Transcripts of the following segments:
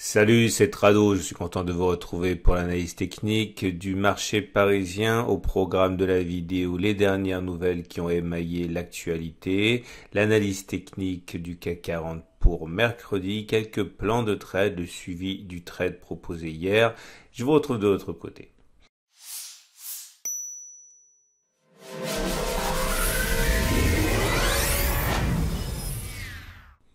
Salut, c'est Trado, je suis content de vous retrouver pour l'analyse technique du marché parisien au programme de la vidéo, les dernières nouvelles qui ont émaillé l'actualité, l'analyse technique du CAC 40 pour mercredi, quelques plans de trade, le suivi du trade proposé hier. Je vous retrouve de l'autre côté.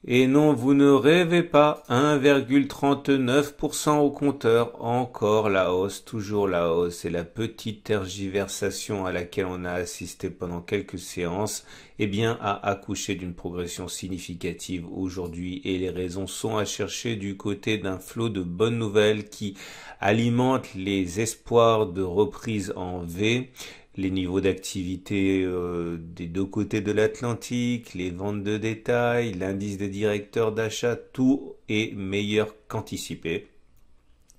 Et non, vous ne rêvez pas, 1,39% au compteur, encore la hausse, toujours la hausse, et la petite tergiversation à laquelle on a assisté pendant quelques séances, eh bien, a accouché d'une progression significative aujourd'hui, et les raisons sont à chercher du côté d'un flot de bonnes nouvelles qui alimente les espoirs de reprise en V. Les niveaux d'activité des deux côtés de l'Atlantique, les ventes de détail, l'indice des directeurs d'achat, tout est meilleur qu'anticipé.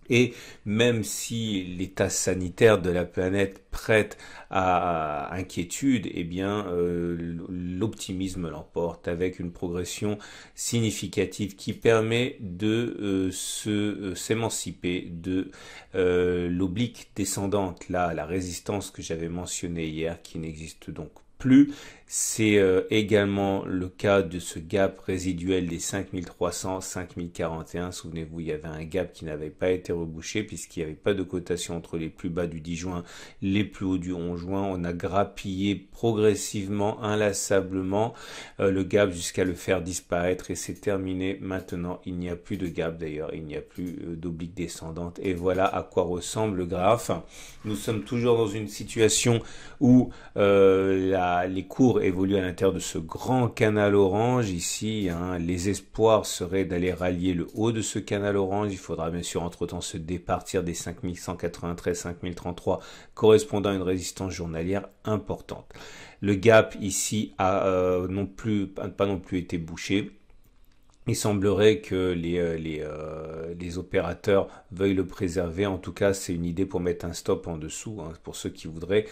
Et même si l'état sanitaire de la planète prête à inquiétude, eh bien l'optimisme l'emporte avec une progression significative qui permet de s'émanciper de l'oblique descendante, là, la résistance que j'avais mentionnée hier, qui n'existe donc plus. C'est également le cas de ce gap résiduel des 5300, 5041. Souvenez-vous, il y avait un gap qui n'avait pas été rebouché puisqu'il n'y avait pas de cotation entre les plus bas du 10 juin, les plus hauts du 11 juin. On a grappillé progressivement, inlassablement le gap jusqu'à le faire disparaître et c'est terminé. Maintenant, il n'y a plus de gap d'ailleurs, il n'y a plus d'oblique descendante. Et voilà à quoi ressemble le graphe. Nous sommes toujours dans une situation où les cours évoluent à l'intérieur de ce grand canal orange ici. Les espoirs seraient d'aller rallier le haut de ce canal orange. Il faudra bien sûr entre-temps se départir des 5193, 5033 correspondant à une résistance journalière importante. Le gap ici a pas non plus été bouché. Il semblerait que les opérateurs veuillent le préserver. En tout cas, c'est une idée pour mettre un stop en dessous, pour ceux qui voudraient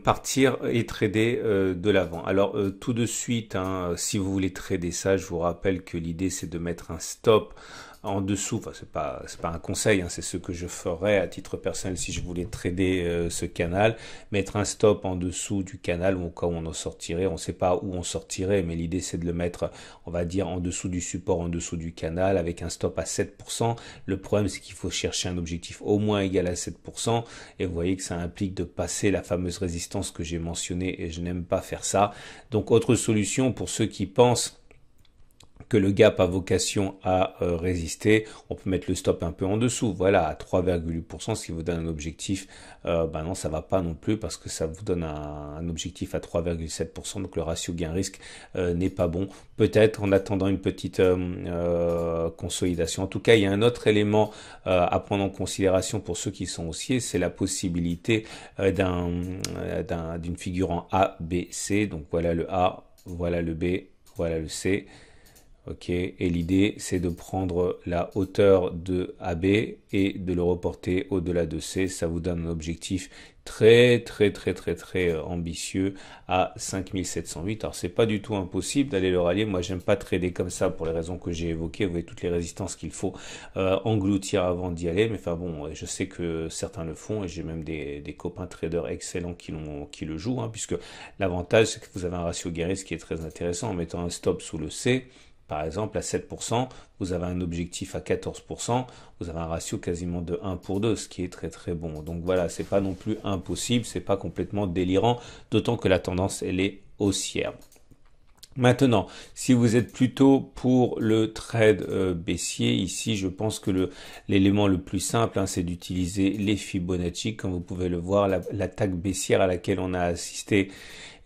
partir et trader de l'avant. Alors, tout de suite, si vous voulez trader ça, je vous rappelle que l'idée, c'est de mettre un stop en dessous. Enfin, c'est pas un conseil, c'est ce que je ferais à titre personnel si je voulais trader ce canal. Mettre un stop en dessous du canal ou au cas où on en sortirait. On ne sait pas où on sortirait, mais l'idée c'est de le mettre, on va dire, en dessous du support, en dessous du canal, avec un stop à 7%. Le problème, c'est qu'il faut chercher un objectif au moins égal à 7%. Et vous voyez que ça implique de passer la fameuse résistance que j'ai mentionnée et je n'aime pas faire ça. Donc, autre solution pour ceux qui pensent que le gap a vocation à résister, on peut mettre le stop un peu en dessous, voilà, à 3,8%, ce qui vous donne un objectif, non, ça va pas non plus, parce que ça vous donne un objectif à 3,7%, donc le ratio gain-risque n'est pas bon, peut-être en attendant une petite consolidation. En tout cas, il y a un autre élément à prendre en considération pour ceux qui sont haussiers, c'est la possibilité d'une figure en A, B, C, donc voilà le A, voilà le B, voilà le C. Ok, et l'idée c'est de prendre la hauteur de AB et de le reporter au-delà de C. Ça vous donne un objectif très ambitieux à 5708. Alors c'est pas du tout impossible d'aller le rallier. Moi j'aime pas trader comme ça pour les raisons que j'ai évoquées. Vous voyez toutes les résistances qu'il faut engloutir avant d'y aller. Mais enfin bon, je sais que certains le font et j'ai même des copains traders excellents qui le jouent, puisque l'avantage c'est que vous avez un ratio gain-risque qui est très intéressant en mettant un stop sous le C. Par exemple, à 7%, vous avez un objectif à 14%, vous avez un ratio quasiment de 1 pour 2, ce qui est très bon. Donc voilà, c'est pas non plus impossible, c'est pas complètement délirant, d'autant que la tendance, elle est haussière. Maintenant, si vous êtes plutôt pour le trade baissier, ici je pense que l'élément le plus simple, c'est d'utiliser les Fibonacci. Comme vous pouvez le voir, l'attaque baissière à laquelle on a assisté,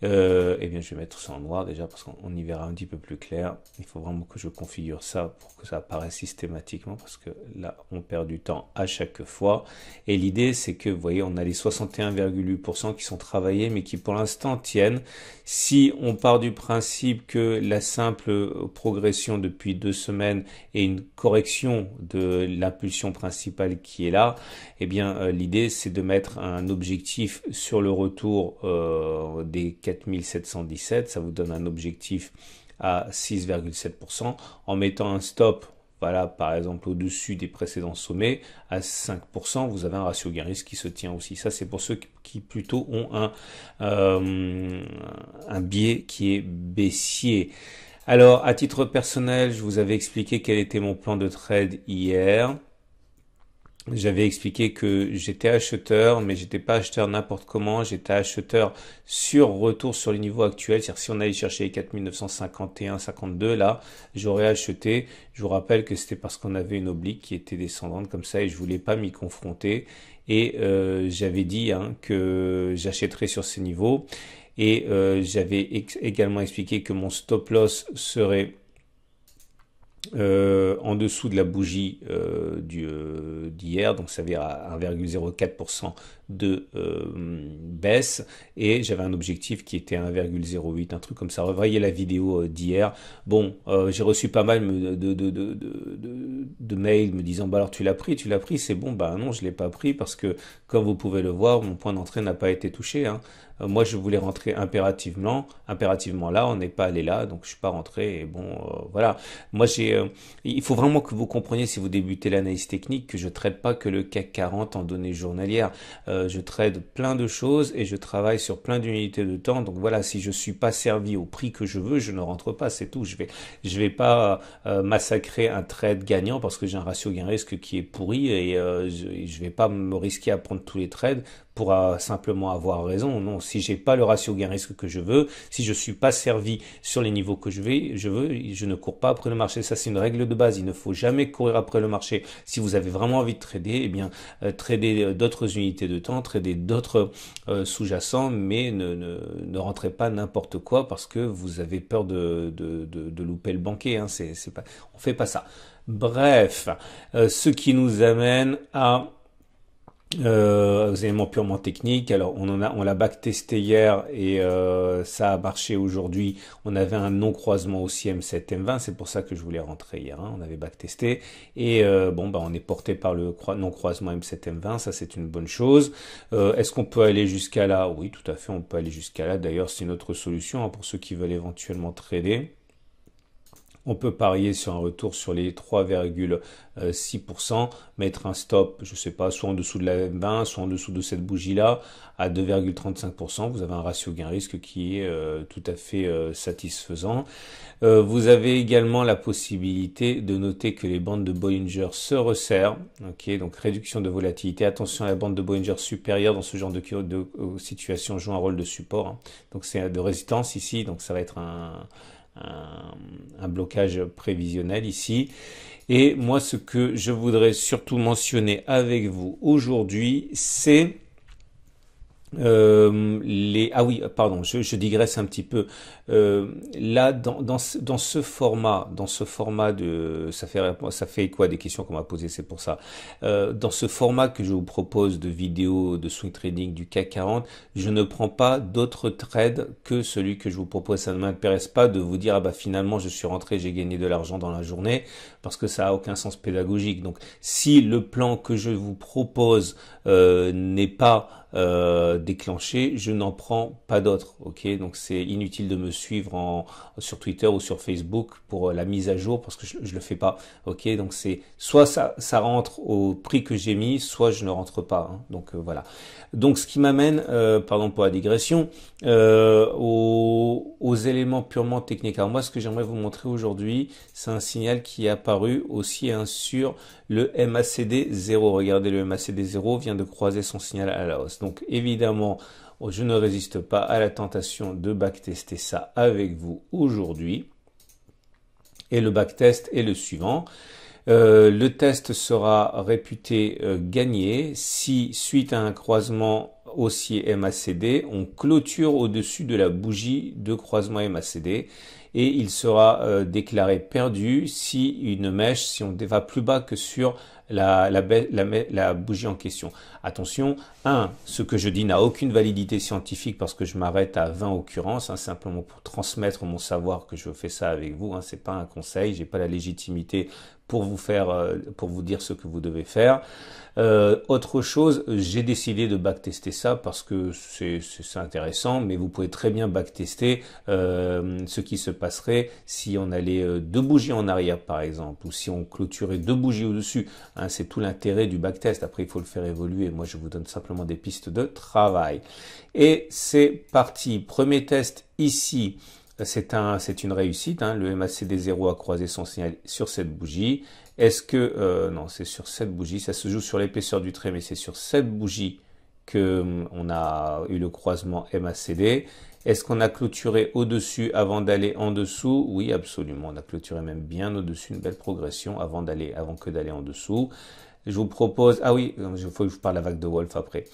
eh bien je vais mettre ça en noir déjà parce qu'on y verra un petit peu plus clair. Il faut vraiment que je configure ça pour que ça apparaisse systématiquement parce que là on perd du temps à chaque fois. Et l'idée c'est que vous voyez on a les 61,8% qui sont travaillés mais qui pour l'instant tiennent. Si on part du principe que la simple progression depuis 2 semaines est une correction de l'impulsion principale qui est là, eh bien l'idée c'est de mettre un objectif sur le retour des 4717, ça vous donne un objectif à 6,7%, en mettant un stop voilà, par exemple au-dessus des précédents sommets à 5%, vous avez un ratio gain-risque qui se tient aussi. Ça, c'est pour ceux qui plutôt ont un biais qui est baissier. Alors, à titre personnel, je vous avais expliqué quel était mon plan de trade hier. J'avais expliqué que j'étais acheteur, mais j'étais pas acheteur n'importe comment, j'étais acheteur sur retour sur les niveaux actuels. C'est-à-dire si on allait chercher les 4951, 52, là, j'aurais acheté. Je vous rappelle que c'était parce qu'on avait une oblique qui était descendante comme ça et je voulais pas m'y confronter. Et j'avais dit que j'achèterais sur ces niveaux. Et j'avais également expliqué que mon stop loss serait en dessous de la bougie d'hier, donc ça veut dire à 1,04% de baisse, et j'avais un objectif qui était 1,08, un truc comme ça. Revoyez la vidéo d'hier. Bon, j'ai reçu pas mal de mails me disant bah alors tu l'as pris, c'est bon. Bah non, je l'ai pas pris parce que comme vous pouvez le voir, mon point d'entrée n'a pas été touché, hein. Moi, je voulais rentrer impérativement là, on n'est pas allé là, donc je suis pas rentré. Et bon, voilà. Moi, il faut vraiment que vous compreniez si vous débutez l'analyse technique que je traite pas que le CAC 40 en données journalières. Je trade plein de choses et je travaille sur plein d'unités de temps. Donc voilà, si je suis pas servi au prix que je veux, je ne rentre pas, c'est tout. Je vais pas massacrer un trade gagnant parce que j'ai un ratio gain-risque qui est pourri et je vais pas me risquer à prendre tous les trades pour simplement avoir raison. Non, si j'ai pas le ratio gain-risque que je veux, si je suis pas servi sur les niveaux que je veux, je ne cours pas après le marché. Ça, c'est une règle de base. Il ne faut jamais courir après le marché. Si vous avez vraiment envie de trader, eh bien, trader d'autres unités de temps, trader d'autres sous-jacents, mais ne rentrez pas n'importe quoi parce que vous avez peur de louper le banquet, hein. On fait pas ça. Bref, ce qui nous amène aux éléments purement techniques. Alors on l'a backtesté hier et ça a marché aujourd'hui. On avait un non-croisement aussi M7 M20, c'est pour ça que je voulais rentrer hier, hein. On avait backtesté et on est porté par le non-croisement M7 M20, ça c'est une bonne chose. Est-ce qu'on peut aller jusqu'à là? Oui, tout à fait, on peut aller jusqu'à là. D'ailleurs, c'est une autre solution, hein, pour ceux qui veulent éventuellement trader. On peut parier sur un retour sur les 3,6%, mettre un stop, je sais pas, soit en dessous de la M20, soit en dessous de cette bougie-là, à 2,35%. Vous avez un ratio gain-risque qui est tout à fait satisfaisant. Vous avez également la possibilité de noter que les bandes de Bollinger se resserrent. Ok, donc réduction de volatilité. Attention à la bande de Bollinger supérieure dans ce genre de situation joue un rôle de support, hein. Donc c'est de résistance ici, donc ça va être un blocage prévisionnel ici. Et moi, ce que je voudrais surtout mentionner avec vous aujourd'hui, c'est ah oui, pardon, je digresse un petit peu. Là, dans ce format ça fait quoi des questions qu'on m'a posées, c'est pour ça. Dans ce format que je vous propose de vidéo de swing trading du CAC 40, je ne prends pas d'autres trades que celui que je vous propose. Ça ne m'intéresse pas de vous dire ah bah finalement je suis rentré, j'ai gagné de l'argent dans la journée, parce que ça a aucun sens pédagogique. Donc si le plan que je vous propose n'est pas déclenché, je n'en prends pas d'autres. Ok, donc c'est inutile de me suivre sur Twitter ou sur Facebook pour la mise à jour parce que je le fais pas. Ok, donc c'est soit ça rentre au prix que j'ai mis, soit je ne rentre pas, hein. Donc voilà. Donc ce qui m'amène, pardon pour la digression, aux éléments purement techniques. Alors moi, ce que j'aimerais vous montrer aujourd'hui, c'est un signal qui est apparu aussi, hein, sur le MACD 0. Regardez, le MACD 0 vient de croiser son signal à la hausse. Donc évidemment, je ne résiste pas à la tentation de backtester ça avec vous aujourd'hui. Et le backtest est le suivant. Le test sera réputé gagné si, suite à un croisement haussier MACD, on clôture au-dessus de la bougie de croisement MACD, et il sera déclaré perdu si on va plus bas que sur la bougie en question. Attention, ce que je dis n'a aucune validité scientifique parce que je m'arrête à 20 occurrences, simplement pour transmettre mon savoir que je fais ça avec vous. C'est pas un conseil, j'ai pas la légitimité pour pour vous dire ce que vous devez faire. Autre chose, j'ai décidé de backtester ça parce que c'est intéressant, mais vous pouvez très bien backtester ce qui se passerait si on allait deux bougies en arrière par exemple, ou si on clôturait deux bougies au-dessus. C'est tout l'intérêt du backtest. Après, il faut le faire évoluer. Moi, je vous donne simplement des pistes de travail. Et c'est parti. Premier test ici. C'est une réussite. Le MACD0 a croisé son signal sur cette bougie. Est-ce que... non, c'est sur cette bougie. Ça se joue sur l'épaisseur du trait, mais c'est sur cette bougie que on a eu le croisement MACD. Est-ce qu'on a clôturé au-dessus avant d'aller en dessous? Oui, absolument. On a clôturé même bien au-dessus, une belle progression avant que d'aller en dessous. Je vous propose... Ah oui, il faut que je vous parle de la vague de Wolf après.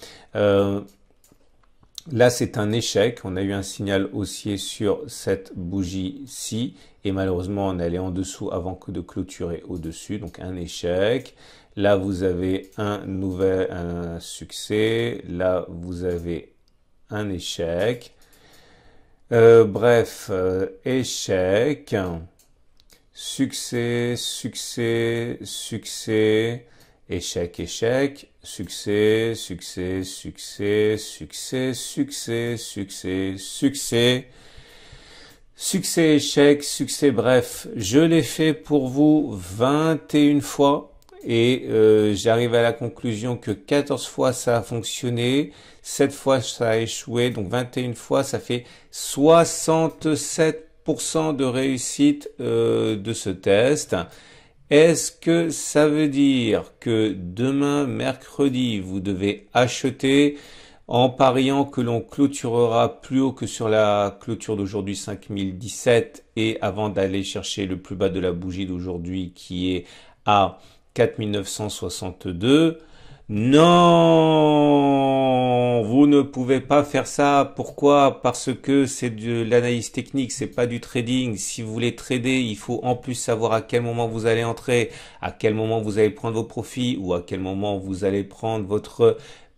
Là, c'est un échec. On a eu un signal haussier sur cette bougie-ci. Et malheureusement, on est allé en dessous avant que de clôturer au-dessus. Donc, un échec. Là, vous avez un succès. Là, vous avez un échec. Bref, échec. Succès, succès, succès. Échec, échec, succès, succès, succès, succès, succès, succès, succès, succès, échec, succès, bref, je l'ai fait pour vous 21 fois et j'arrive à la conclusion que 14 fois ça a fonctionné, 7 fois ça a échoué, donc 21 fois ça fait 67% de réussite de ce test. Est-ce que ça veut dire que demain, mercredi, vous devez acheter en pariant que l'on clôturera plus haut que sur la clôture d'aujourd'hui 5017 et avant d'aller chercher le plus bas de la bougie d'aujourd'hui qui est à 4962? Non, vous ne pouvez pas faire ça. Pourquoi? Parce que c'est de l'analyse technique, c'est pas du trading. Si vous voulez trader, il faut en plus savoir à quel moment vous allez entrer, à quel moment vous allez prendre vos profits ou à quel moment vous allez prendre votre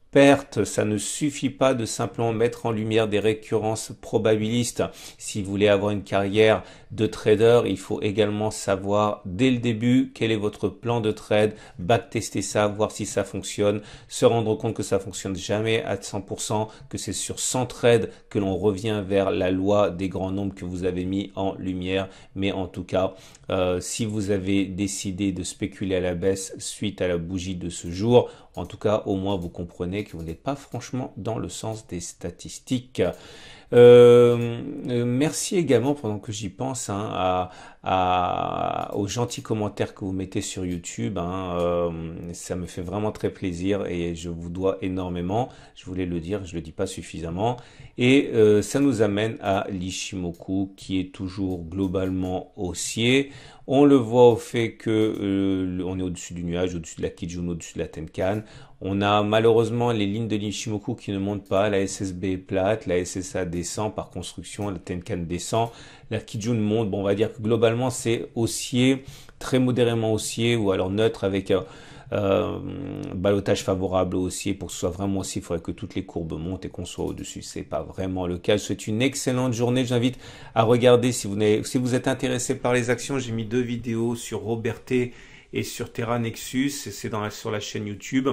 perte. Ça ne suffit pas de simplement mettre en lumière des récurrences probabilistes. Si vous voulez avoir une carrière de trader, il faut également savoir dès le début quel est votre plan de trade, backtester ça, voir si ça fonctionne, se rendre compte que ça fonctionne jamais à 100%, que c'est sur 100 trades que l'on revient vers la loi des grands nombres que vous avez mis en lumière. Mais en tout cas, si vous avez décidé de spéculer à la baisse suite à la bougie de ce jour, en tout cas, au moins vous comprenez que vous n'êtes pas franchement dans le sens des statistiques. Merci également, pendant que j'y pense, aux gentils commentaires que vous mettez sur YouTube. Ça me fait vraiment très plaisir et je vous dois énormément. Je voulais le dire, je le dis pas suffisamment. Et ça nous amène à l'Ishimoku qui est toujours globalement haussier. On le voit au fait que on est au-dessus du nuage, au-dessus de la Kijun, au-dessus de la Tenkan. On a malheureusement les lignes de l'Ishimoku qui ne montent pas. La SSB est plate, la SSA descend par construction, la Tenkan descend. La Kijun monte. Bon, on va dire que globalement c'est haussier, très modérément haussier ou alors neutre avec ballottage favorable haussier. Pour que ce soit vraiment haussier, il faudrait que toutes les courbes montent et qu'on soit au-dessus. C'est pas vraiment le cas. Je vous souhaite une excellente journée. J'invite à regarder si vous êtes intéressé par les actions. J'ai mis 2 vidéos sur Roberte et sur Terra Nexus. C'est sur la chaîne YouTube.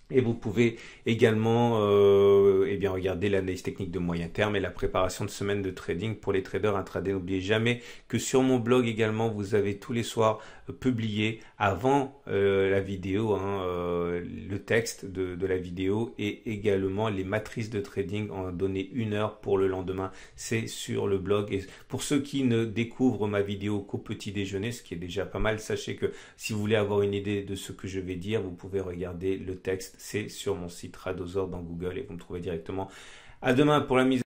Et vous pouvez également regarder l'analyse technique de moyen terme et la préparation de semaines de trading pour les traders intraday. N'oubliez jamais que sur mon blog également, vous avez tous les soirs publié avant la vidéo, le texte de la vidéo et également les matrices de trading en donné 1 heure pour le lendemain. C'est sur le blog. Et pour ceux qui ne découvrent ma vidéo qu'au petit déjeuner, ce qui est déjà pas mal, sachez que si vous voulez avoir une idée de ce que je vais dire, vous pouvez regarder le texte. C'est sur mon site Tradosaur dans Google et vous me trouvez directement. À demain pour la mise